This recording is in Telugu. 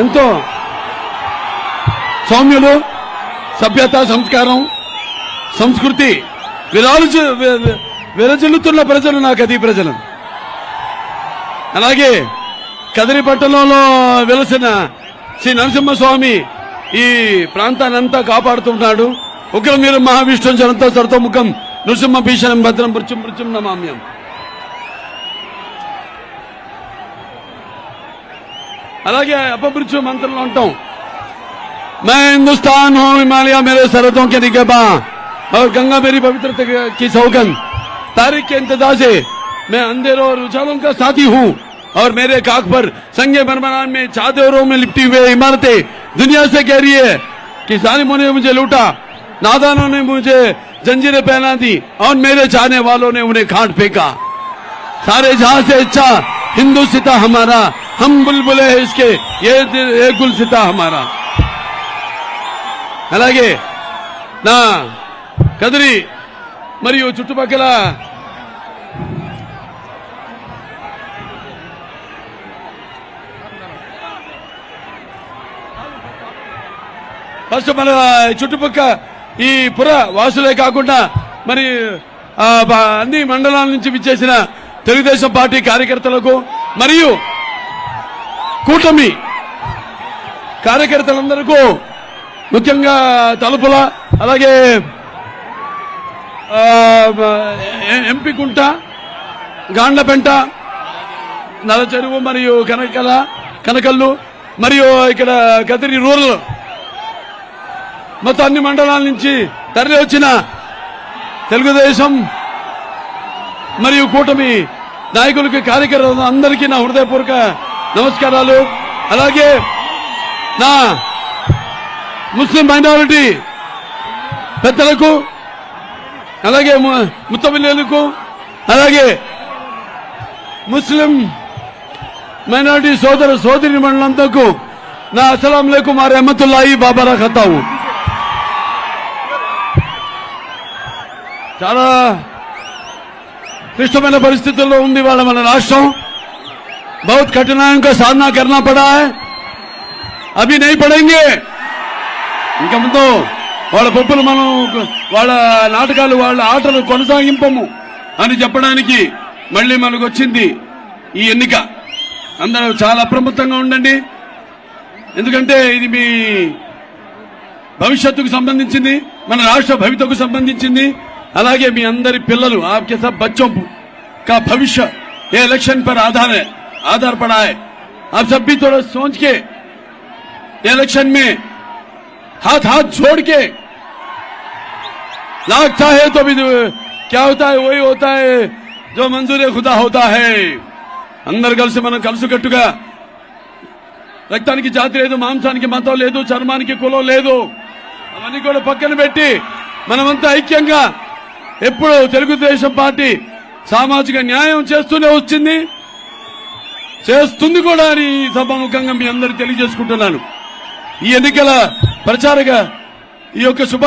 ఎంతో సౌమ్యులు, సభ్యత, సంస్కారం, సంస్కృతి విరజిల్లుతున్న ప్రజలు నా కది ప్రజలు. అలాగే కదిరి పట్టణంలో వెలసిన శ్రీ నరసింహస్వామి ఈ ప్రాంతాన్నంతా కాపాడుతున్నాడు. ఉగ్రం మీరు మహావిష్ణు జనంతో సర్తముఖం నృసింహ భీషణం భద్రం మృత్యుం మృత్యుం నమామ్యం. అలాగే అపమృత్యు మంత్రంలో ఉంటాం. मैं हिंदुस्तान हूँ, हिमालय मेरे सरहदों के निगहबां और गंगा मेरी पवित्रता की सौगंध. तारीख के इंतजार से मैं अंधेरों और उजालों का साथी हूँ और मेरे काख पर संगे मरमरान में चादरों में लिपटी हुए इमारतें दुनिया से कह रही है कि जालिमों ने मुझे लूटा, नादानों ने मुझे जंजीरें पहना दी और मेरे चाहने वालों ने उन्हें खाट फेंका. सारे जहां से अच्छा हिंदू सिता हमारा, हम बुलबुले हैं इसके ये गुल सिता हमारा. అలాగే నా కదిరి మరియు చుట్టుపక్కల ఫస్ట్ మన చుట్టుపక్క ఈ పుర వాసులే కాకుండా మరి అన్ని మండలాల నుంచి విచ్చేసిన తెలుగుదేశం పార్టీ కార్యకర్తలకు మరియు కూటమి కార్యకర్తలందరికీ ముఖ్యంగా తలుపుల, అలాగే ఎంపికుంట, గాండ్లపెంట, నలచెరువు మరియు కనకల్లు మరియు ఇక్కడ కదిరి రూరల్ మొత్తం అన్ని మండలాల నుంచి తరలి వచ్చిన తెలుగుదేశం మరియు కూటమి నాయకులకి, కార్యకర్తలు అందరికీ నా హృదయపూర్వక నమస్కారాలు. అలాగే నా ముస్లిం మైనారిటీ పెద్దలకు, అలాగే ముత్తమిల్లులకు, అలాగే ముస్లిం మైనారిటీ సోదర సోదరి మండలంతకు నా అస్సలాం అలైకుం వ రహమతుల్లాహి వ బరకాతుహు. చాలా క్లిష్టమైన పరిస్థితుల్లో ఉంది వాళ్ళ మన రాష్ట్రం. बहुत कठिनाइयों का सामना करना पड़ा है, अभी नहीं पड़ेंगे. ఇంకా ముందు వాళ్ళ పప్పులు మనం వాళ్ళ నాటకాలు వాళ్ళ ఆటలు కొనసాగింపము అని చెప్పడానికి మళ్ళీ మనకు వచ్చింది ఈ ఎన్నిక. అందరూ చాలా అప్రమత్తంగా ఉండండి, ఎందుకంటే ఇది మీ భవిష్యత్తుకు సంబంధించింది, మన రాష్ట్ర భవితకు సంబంధించింది. అలాగే మీ అందరి పిల్లలు आपके सब बच्चों का भविष्य ये इलेक्शन पर आधार पड़ा है. आप सब भी थोड़ा सोच के इलेक्शन में हाथ जोड़ के, लगता है तो भी क्या होता है वही होता है जो मंजूर खुदा होता है. అందరు కలిసి మనం కలుసుకట్టుగా, రక్తానికి జాతి లేదు, మాంసానికి మతం లేదు, చర్మానికి కులం లేదు, అవన్నీ కూడా పక్కన పెట్టి మనమంతా ఐక్యంగా ఎప్పుడు తెలుగుదేశం పార్టీ సామాజిక న్యాయం చేస్తూనే వచ్చింది, చేస్తుంది కూడా అని సభాముఖంగా మీ అందరూ తెలియజేసుకుంటున్నాను. ఈ ఎన్నికల ప్రచారక ఈ యొక్క శుభ